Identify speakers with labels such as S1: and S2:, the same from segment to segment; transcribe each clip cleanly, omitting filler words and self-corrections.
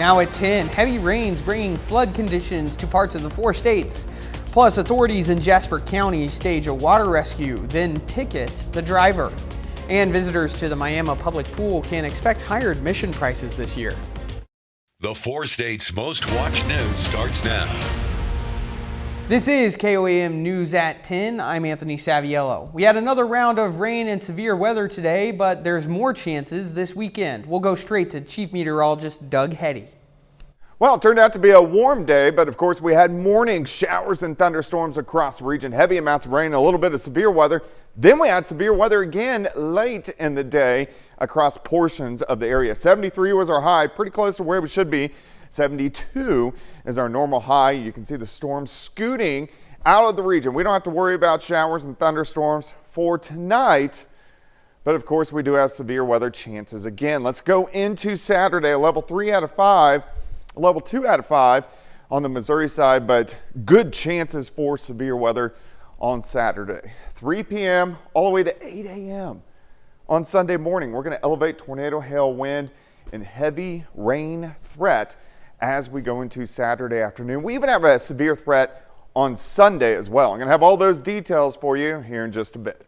S1: Now at 10, heavy rains bringing flood conditions to parts of the 4 states. Plus, authorities in Jasper County stage a water rescue, then ticket the driver. And visitors to the Miami public pool can expect higher admission prices this year.
S2: The 4 states' most watched news starts now.
S1: This is KOAM News at 10. I'm Anthony Saviello. We had another round of rain and severe weather today, but there's more chances this weekend. We'll go straight to Chief Meteorologist Doug Heddy.
S3: Well, it turned out to be a warm day, but of course we had morning showers and thunderstorms across the region, heavy amounts of rain, a little bit of severe weather. Then we had severe weather again late in the day across portions of the area. 73 was our high, pretty close to where we should be. 72 is our normal high. You can see the storms scooting out of the region. We don't have to worry about showers and thunderstorms for tonight, but of course we do have severe weather chances again. Let's go into Saturday, a level 3 out of 5, a level 2 out of 5 on the Missouri side, but good chances for severe weather on Saturday. 3 p.m. all the way to 8 a.m. on Sunday morning. We're going to elevate tornado, hail, wind, and heavy rain threat as we go into Saturday afternoon. We even have a severe threat on Sunday as well. I'm going to have all those details for you here in just a bit.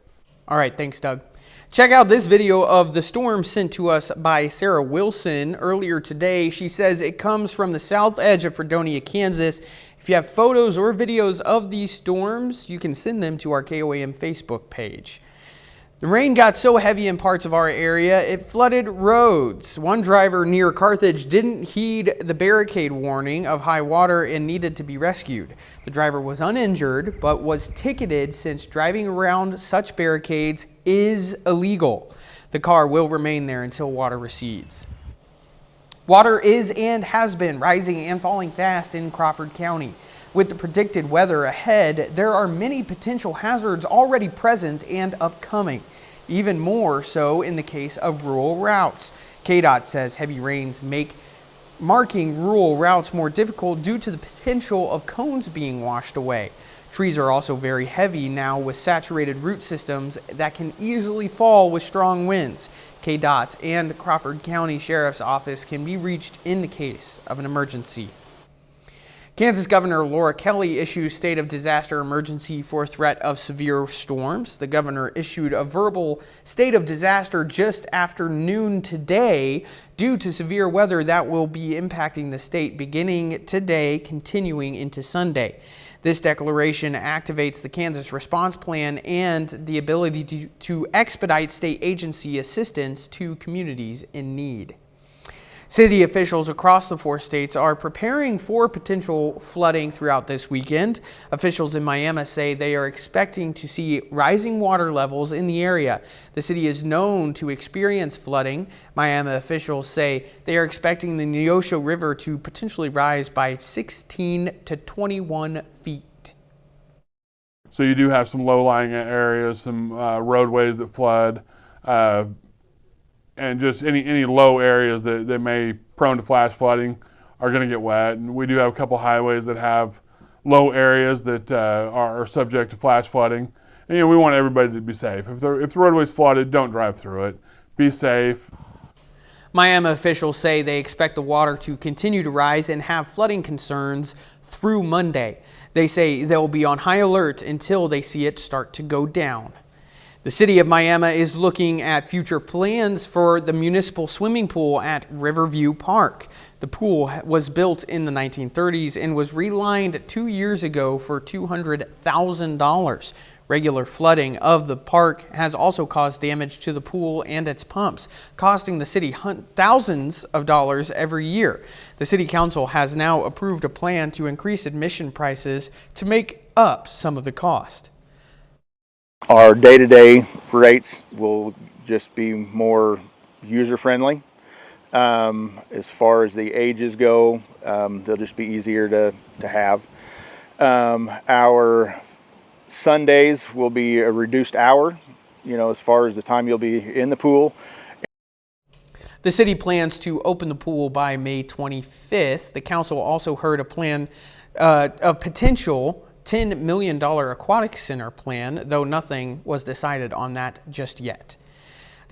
S1: All right, thanks, Doug. Check out this video of the storm sent to us by Sarah Wilson earlier today. She says it comes from the south edge of Fredonia, Kansas. If you have photos or videos of these storms, you can send them to our KOAM Facebook page. The rain got so heavy in parts of our area, it flooded roads. One driver near Carthage didn't heed the barricade warning of high water and needed to be rescued. The driver was uninjured, but was ticketed since driving around such barricades is illegal. The car will remain there until water recedes. Water is and has been rising and falling fast in Crawford County. With the predicted weather ahead, there are many potential hazards already present and upcoming, even more so in the case of rural routes. KDOT says heavy rains make marking rural routes more difficult due to the potential of cones being washed away. Trees are also very heavy now with saturated root systems that can easily fall with strong winds. KDOT and Crawford County Sheriff's Office can be reached in the case of an emergency. Kansas Governor Laura Kelly issues state of disaster emergency for threat of severe storms. The governor issued a verbal state of disaster just after noon today due to severe weather that will be impacting the state beginning today, continuing into Sunday. This declaration activates the Kansas Response Plan and the ability to expedite state agency assistance to communities in need. City officials across the 4 states are preparing for potential flooding throughout this weekend. Officials in Miami say they are expecting to see rising water levels in the area. The city is known to experience flooding. Miami officials say they are expecting the Neosho River to potentially rise by 16 to 21 feet.
S4: So you do have some low-lying areas, some roadways that flood, and just any low areas that may prone to flash flooding are going to get wet. And we do have a couple highways that have low areas that are subject to flash flooding. And we want everybody to be safe. If the roadway's flooded, don't drive through it. Be safe.
S1: Miami officials say they expect the water to continue to rise and have flooding concerns through Monday. They say they'll be on high alert until they see it start to go down. The city of Miami is looking at future plans for the municipal swimming pool at Riverview Park. The pool was built in the 1930s and was relined 2 years ago for $200,000. Regular flooding of the park has also caused damage to the pool and its pumps, costing the city thousands of dollars every year. The city council has now approved a plan to increase admission prices to make up some of the cost.
S5: Our day-to-day rates will just be more user-friendly. As far as the ages go, they'll just be easier to have. Our Sundays will be a reduced hour, as far as the time you'll be in the pool.
S1: The city plans to open the pool by May 25th. The council also heard a plan, a potential $10 million aquatic center plan, though nothing was decided on that just yet.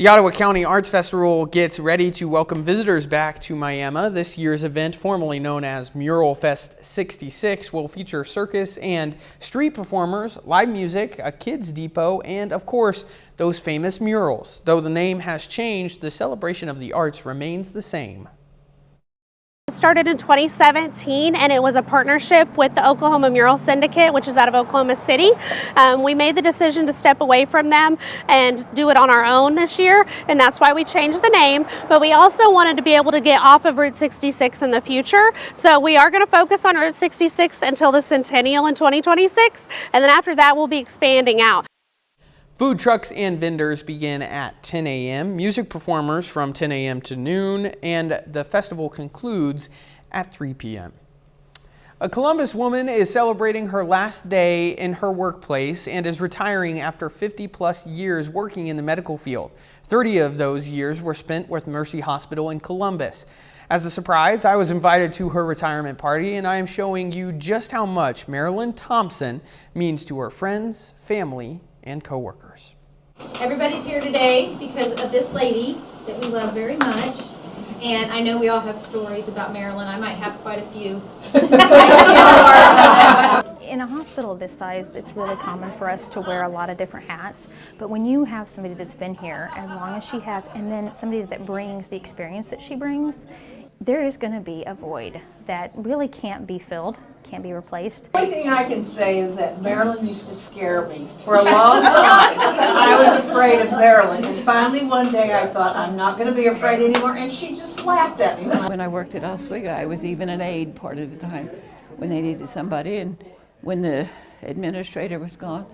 S1: The Ottawa County Arts Festival gets ready to welcome visitors back to Miami. This year's event, formerly known as Mural Fest 66, will feature circus and street performers, live music, a kids depot, and of course, those famous murals. Though the name has changed, the celebration of the arts remains the same.
S6: It started in 2017 and it was a partnership with the Oklahoma Mural Syndicate, which is out of Oklahoma City. We made the decision to step away from them and do it on our own this year, and that's why we changed the name. But we also wanted to be able to get off of Route 66 in the future, so we are going to focus on Route 66 until the centennial in 2026, and then after that we'll be expanding out.
S1: Food trucks and vendors begin at 10 a.m., music performers from 10 a.m. to noon, and the festival concludes at 3 p.m. A Columbus woman is celebrating her last day in her workplace and is retiring after 50-plus years working in the medical field. 30 of those years were spent with Mercy Hospital in Columbus. As a surprise, I was invited to her retirement party, and I am showing you just how much Marilyn Thompson means to her friends, family, and co-workers.
S7: Everybody's here today because of this lady that we love very much, and I know we all have stories about Marilyn. I might have quite a few.
S8: In a hospital this size, it's really common for us to wear a lot of different hats, but when you have somebody that's been here as long as she has, and then somebody that brings the experience that she brings, there is going to be a void that really can't be filled, can't be replaced.
S9: The only thing I can say is that Marilyn used to scare me for a long time. I was afraid of Marilyn, and finally one day I thought, I'm not going to be afraid anymore, and she just laughed at me.
S10: When I worked at Oswego, I was even an aide part of the time when they needed somebody, and when the administrator was gone,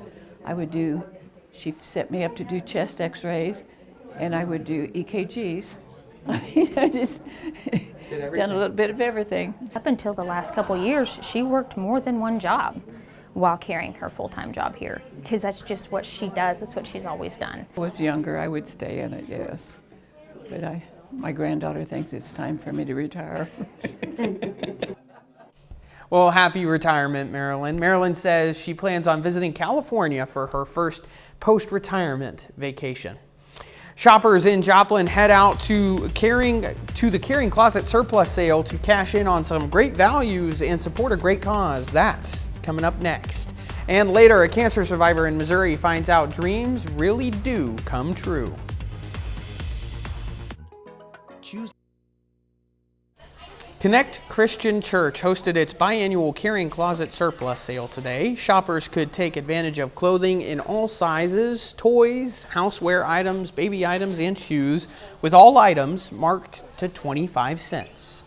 S10: she set me up to do chest x-rays, and I would do EKGs. I just done a little bit of everything.
S8: Up until the last couple years, she worked more than one job while carrying her full-time job here, because that's just what she does. That's what she's always done.
S10: When I was younger, I would stay in it, yes. But my granddaughter thinks it's time for me to retire.
S1: Well, happy retirement, Marilyn. Marilyn says she plans on visiting California for her first post-retirement vacation. Shoppers in Joplin head out to the Caring Closet surplus sale to cash in on some great values and support a great cause. That's coming up next. And later, a cancer survivor in Missouri finds out dreams really do come true. Connect Christian Church hosted its biannual Caring Closet surplus sale today. Shoppers could take advantage of clothing in all sizes, toys, houseware items, baby items, and shoes, with all items marked to 25 cents.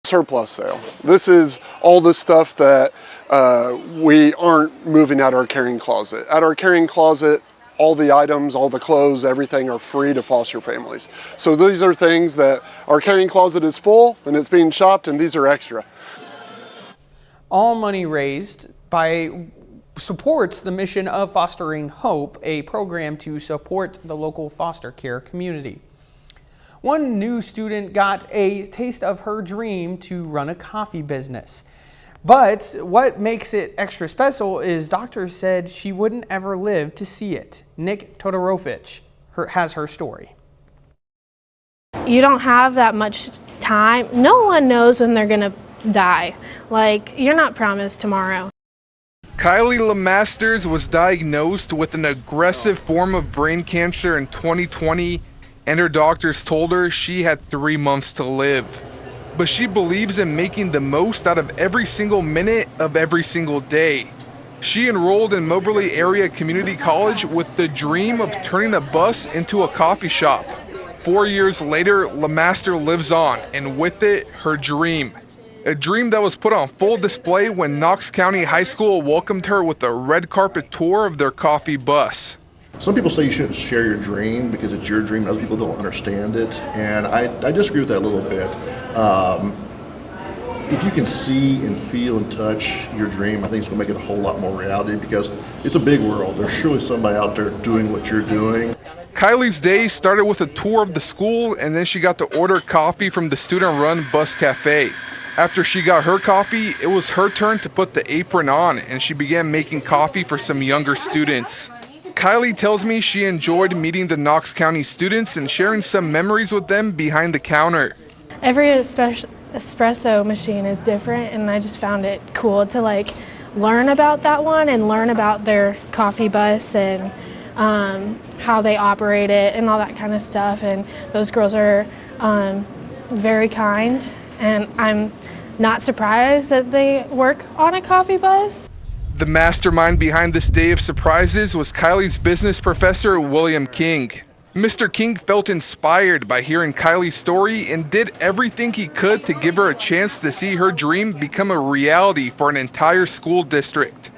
S11: Surplus sale. This is all the stuff that we aren't moving out our Caring Closet. At our Caring Closet, all the items, all the clothes, everything are free to foster families. So these are things that our Caring Closet is full and it's being shopped, and these are extra.
S1: All money raised supports the mission of Fostering Hope, a program to support the local foster care community. One new student got a taste of her dream to run a coffee business. But what makes it extra special is doctors said she wouldn't ever live to see it. Nick Todorovich has her story.
S12: You don't have that much time. No one knows when they're gonna die. Like, you're not promised tomorrow.
S13: Kylie LeMasters was diagnosed with an aggressive form of brain cancer in 2020, and her doctors told her she had 3 months to live. But she believes in making the most out of every single minute of every single day. She enrolled in Moberly Area Community College with the dream of turning a bus into a coffee shop. 4 years later, LeMaster lives on, and with it, her dream. A dream that was put on full display when Knox County High School welcomed her with a red carpet tour of their coffee bus.
S14: Some people say you shouldn't share your dream because it's your dream and other people don't understand it, and I disagree with that a little bit. If you can see and feel and touch your dream, I think it's going to make it a whole lot more reality, because it's a big world. There's surely somebody out there doing what you're doing.
S13: Kylie's day started with a tour of the school, and then she got to order coffee from the student-run bus cafe. After she got her coffee, it was her turn to put the apron on, and she began making coffee for some younger students. Kylie tells me she enjoyed meeting the Knox County students and sharing some memories with them behind the counter.
S12: Every espresso machine is different, and I just found it cool to like learn about that one and learn about their coffee bus and how they operate it and all that kind of stuff. And those girls are very kind, and I'm not surprised that they work on a coffee bus.
S13: The mastermind behind this day of surprises was Kylie's business professor, William King. Mr. King felt inspired by hearing Kylie's story and did everything he could to give her a chance to see her dream become a reality for an entire school district.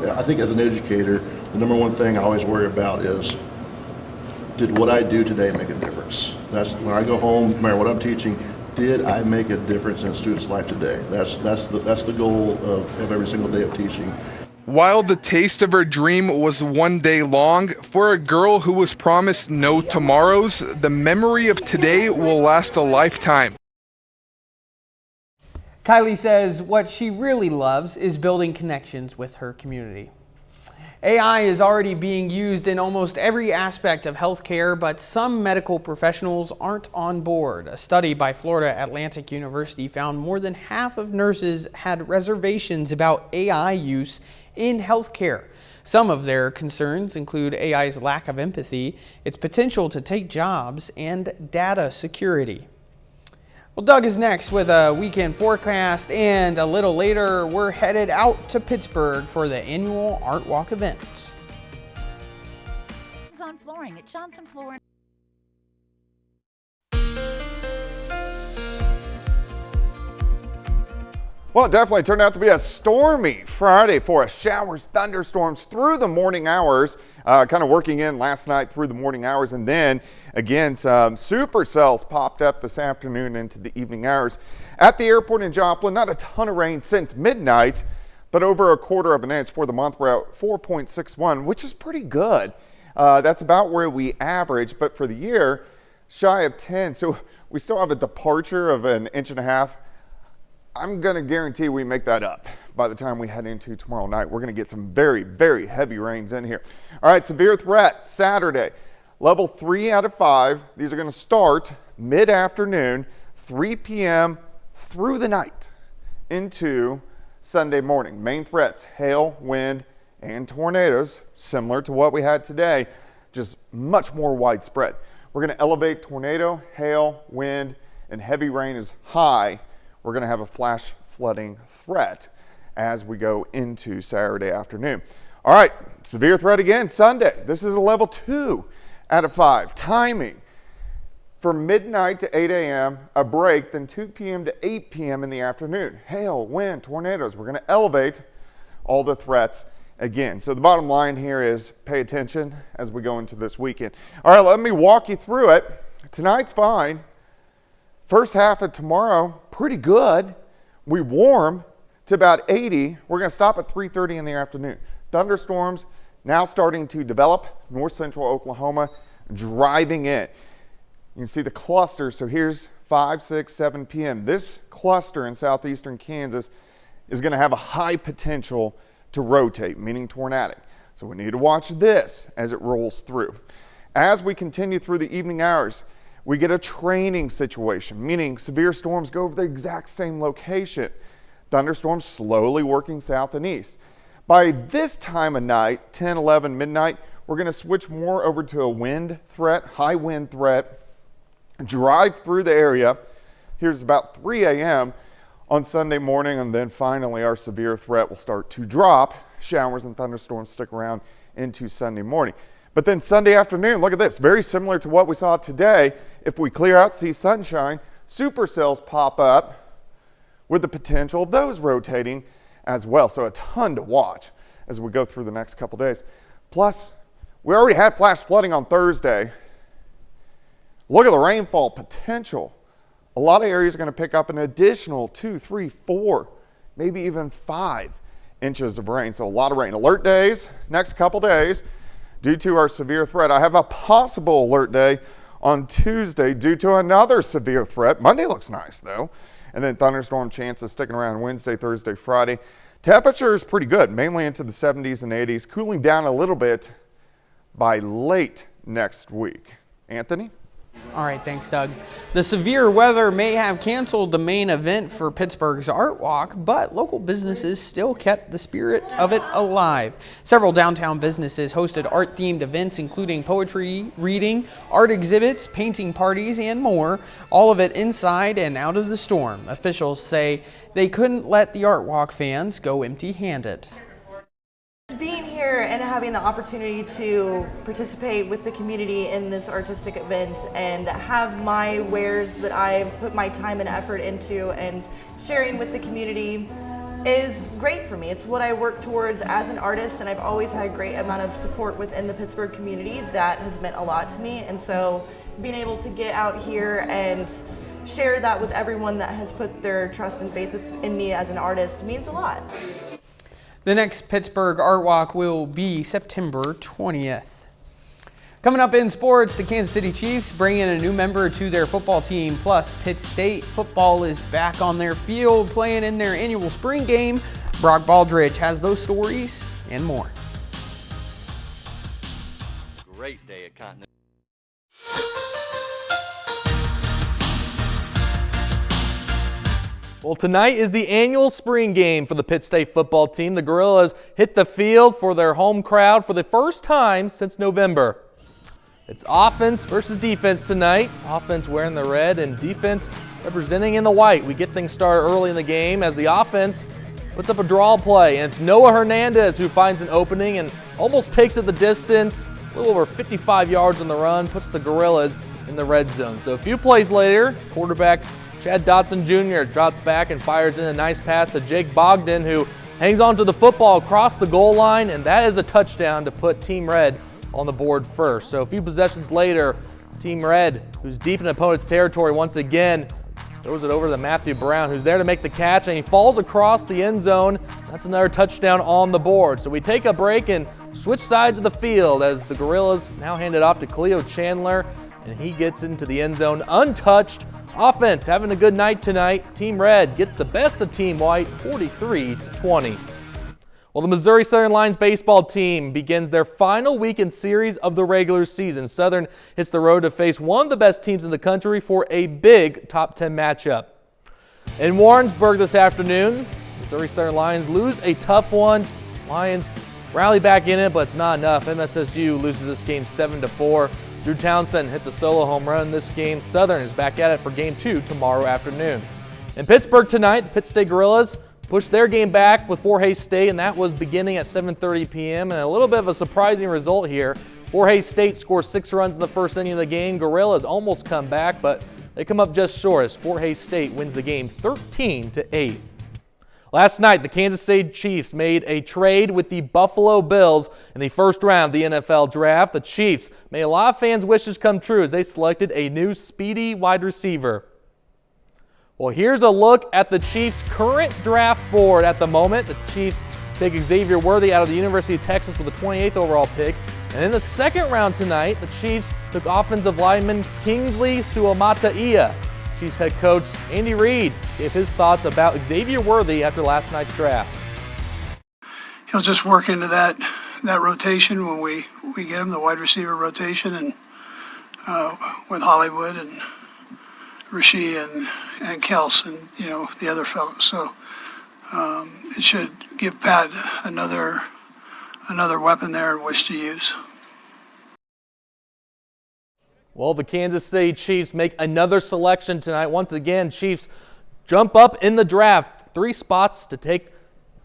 S14: Yeah, I think as an educator, the number one thing I always worry about is, did what I do today make a difference? That's when I go home, no matter what I'm teaching, did I make a difference in a student's life today? That's the goal of every single day of teaching.
S13: While the taste of her dream was one day long, for a girl who was promised no tomorrows, the memory of today will last a lifetime.
S1: Kylie says what she really loves is building connections with her community. AI is already being used in almost every aspect of healthcare, but some medical professionals aren't on board. A study by Florida Atlantic University found more than half of nurses had reservations about AI use in healthcare. Some of their concerns include AI's lack of empathy, its potential to take jobs, and data security. Well, Doug is next with a weekend forecast, and a little later, we're headed out to Pittsburgh for the annual Art Walk event.
S15: On flooring at Johnson Flooring.
S3: Well, it definitely turned out to be a stormy Friday for us. Showers, thunderstorms through the morning hours, kind of working in last night through the morning hours. And then again, some supercells popped up this afternoon into the evening hours. At the airport in Joplin, not a ton of rain since midnight, but over 1/4 of an inch for the month. We're at 4.61, which is pretty good. That's about where we average, but for the year, shy of 10. So we still have a departure of 1.5 inches. I'm going to guarantee we make that up by the time we head into tomorrow night. We're going to get some very, very heavy rains in here. All right, severe threat Saturday, level 3 out of 5. These are going to start mid-afternoon, 3 p.m. through the night into Sunday morning. Main threats, hail, wind, and tornadoes, similar to what we had today, just much more widespread. We're going to elevate tornado, hail, wind, and heavy rain is high. We're going to have a flash flooding threat as we go into Saturday afternoon. All right, severe threat again Sunday. This is a level 2 out of 5. Timing from midnight to 8 a.m., a break, then 2 p.m. to 8 p.m. in the afternoon. Hail, wind, tornadoes. We're going to elevate all the threats again. So the bottom line here is pay attention as we go into this weekend. All right, let me walk you through it. Tonight's fine. First half of tomorrow, pretty good. We warm to about 80. We're going to stop at 3:30 in the afternoon. Thunderstorms now starting to develop. North central Oklahoma driving in. You can see the cluster. So here's 5, 6, 7 p.m. This cluster in southeastern Kansas is going to have a high potential to rotate, meaning tornadic. So we need to watch this as it rolls through. As we continue through the evening hours, we get a training situation, meaning severe storms go over the exact same location. Thunderstorms slowly working south and east. By this time of night, 10, 11, midnight, we're going to switch more over to a wind threat, high wind threat, drive through the area. Here's about 3 a.m. on Sunday morning, and then finally our severe threat will start to drop. Showers and thunderstorms stick around into Sunday morning. But then Sunday afternoon, look at this, very similar to what we saw today. If we clear out, see sunshine, supercells pop up with the potential of those rotating as well. So a ton to watch as we go through the next couple days. Plus, we already had flash flooding on Thursday. Look at the rainfall potential. A lot of areas are going to pick up an additional 2, 3, 4, maybe even 5 inches of rain. So a lot of rain. Alert days, next couple days. Due to our severe threat, I have a possible alert day on Tuesday due to another severe threat. Monday looks nice though. And then thunderstorm chances sticking around Wednesday, Thursday, Friday. Temperature is pretty good, mainly into the 70s and 80s, cooling down a little bit by late next week. Anthony?
S1: All right, thanks, Doug. The severe weather may have canceled the main event for Pittsburgh's Art Walk, but local businesses still kept the spirit of it alive. Several downtown businesses hosted art-themed events, including poetry reading, art exhibits, painting parties, and more, all of it inside and out of the storm. Officials say they couldn't let the Art Walk fans go empty-handed.
S16: Being here and having the opportunity to participate with the community in this artistic event and have my wares that I've put my time and effort into and sharing with the community is great for me. It's what I work towards as an artist, and I've always had a great amount of support within the Pittsburgh community that has meant a lot to me. And so being able to get out here and share that with everyone that has put their trust and faith in me as an artist means a lot.
S1: The next Pittsburgh Art Walk will be September 20th. Coming up in sports, the Kansas City Chiefs bring in a new member to their football team. Plus, Pitt State football is back on their field playing in their annual spring game. Brock Baldridge has those stories and more.
S17: Great day at Continental.
S18: Well, tonight is the annual spring game for the Pitt State football team. The Gorillas hit the field for their home crowd for the first time since November. It's offense versus defense tonight. Offense wearing the red and defense representing in the white. We get things started early in the game as the offense puts up a draw play, and it's Noah Hernandez who finds an opening and almost takes it the distance, a little over 55 yards on the run, puts the Gorillas in the red zone. So a few plays later, quarterback Chad Dotson Jr. drops back and fires in a nice pass to Jake Bogdan, who hangs on to the football across the goal line, and that is a touchdown to put Team Red on the board first. So a few possessions later, Team Red, who's deep in opponent's territory once again, throws it over to Matthew Brown, who's there to make the catch, and he falls across the end zone. That's another touchdown on the board. So we take a break and switch sides of the field as the Gorillas now hand it off to Cleo Chandler, and he gets into the end zone untouched. Offense having a good night tonight. Team Red gets the best of Team White, 43-20. Well, the Missouri Southern Lions baseball team begins their final weekend series of the regular season. Southern hits the road to face one of the best teams in the country for a big top 10 matchup. In Warrensburg this afternoon, Missouri Southern Lions lose a tough one. Lions rally back in it, but it's not enough. MSSU loses this game 7-4. Drew Townsend hits a solo home run in this game. Southern is back at it for Game 2 tomorrow afternoon. In Pittsburgh tonight, the Pitt State Gorillas pushed their game back with Fort Hays State, and that was beginning at 7:30 p.m. And a little bit of a surprising result here. Fort Hays State scores 6 runs in the first inning of the game. Gorillas almost come back, but they come up just short as Fort Hays State wins the game 13-8. Last night, the Kansas City Chiefs made a trade with the Buffalo Bills in the first round of the NFL Draft. The Chiefs made a lot of fans' wishes come true as they selected a new speedy wide receiver. Well, here's a look at the Chiefs' current draft board at the moment. The Chiefs pick Xavier Worthy out of the University of Texas with the 28th overall pick. And in the second round tonight, the Chiefs took offensive lineman Kingsley Suamataia. Chiefs head coach Andy Reid gave his thoughts about Xavier Worthy after last night's draft.
S19: He'll just work into that rotation when we get him, the wide receiver rotation, and with Hollywood and Rasheed and Kels and the other fellows. So it should give Pat another weapon there in which to use.
S18: Well, the Kansas City Chiefs make another selection tonight. Once again, Chiefs jump up in the draft 3 spots to take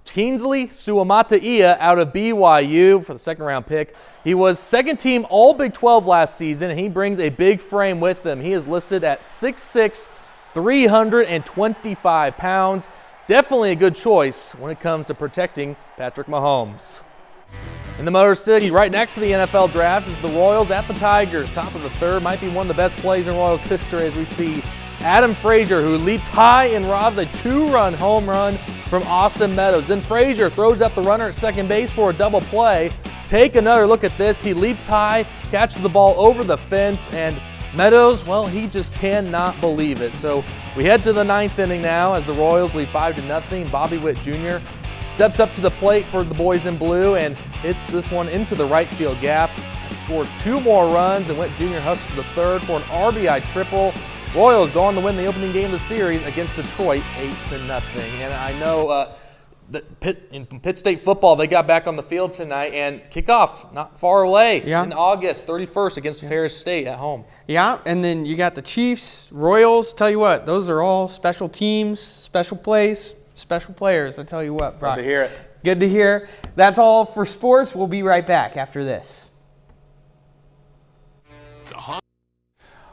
S18: Kingsley Suamataia out of BYU for the second round pick. He was second team All Big 12 last season, and he brings a big frame with him. He is listed at 6'6", 325 pounds. Definitely a good choice when it comes to protecting Patrick Mahomes. In the Motor City, right next to the NFL Draft, is the Royals at the Tigers. Top of the third, might be one of the best plays in Royals history as we see Adam Frazier, who leaps high and robs a 2-run home run from Austin Meadows. Then Frazier throws up the runner at second base for a double play. Take another look at this. He leaps high, catches the ball over the fence, and Meadows, well, he just cannot believe it. So we head to the 9th inning now as the Royals lead 5-0. Bobby Witt Jr. steps up to the plate for the boys in blue and hits this one into the right field gap. It's scores 2 more runs, and Went Jr. hustles to the third for an RBI triple. Royals go on to win the opening game of the series against Detroit 8-0. And I know in Pitt State football, they got back on the field tonight, and kickoff not far away in August 31st against Ferris State at home.
S1: Yeah, and then you got the Chiefs, Royals. Tell you what, those are all special teams, special plays, special players. I tell you what, Brock.
S18: Good to hear it.
S1: Good to hear. That's all for sports. We'll be right back after this.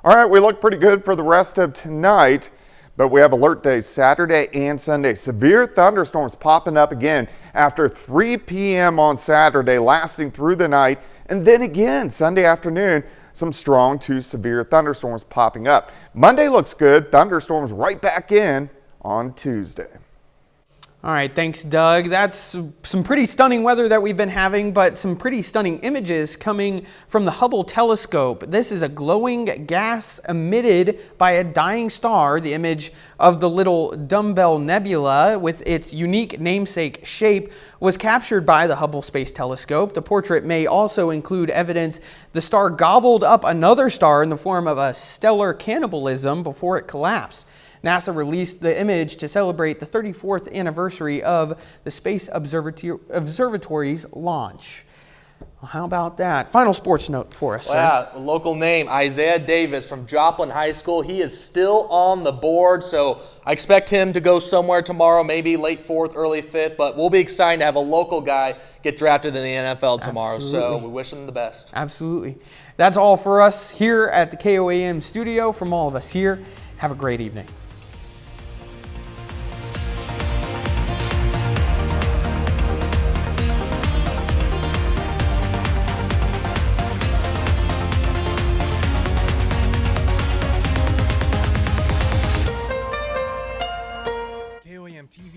S3: All right, we look pretty good for the rest of tonight, but we have alert days Saturday and Sunday. Severe thunderstorms popping up again after 3 p.m. on Saturday, lasting through the night, and then again Sunday afternoon, some strong to severe thunderstorms popping up. Monday looks good. Thunderstorms right back in on Tuesday.
S1: All right, thanks, Doug. That's some pretty stunning weather that we've been having, but some pretty stunning images coming from the Hubble telescope. This is a glowing gas emitted by a dying star. The image of the little dumbbell nebula with its unique namesake shape was captured by the Hubble Space Telescope. The portrait may also include evidence the star gobbled up another star in the form of a stellar cannibalism before it collapsed. NASA released the image to celebrate the 34th anniversary of the Space Observatory's launch. Well, how about that? Final sports note for us,
S18: Yeah, a local name, Isaiah Davis from Joplin High School. He is still on the board, so I expect him to go somewhere tomorrow, maybe late 4th, early 5th, but we'll be excited to have a local guy get drafted in the NFL tomorrow, so we wish him the best.
S1: Absolutely. That's all for us here at the KOAM studio. From all of us here, have a great evening.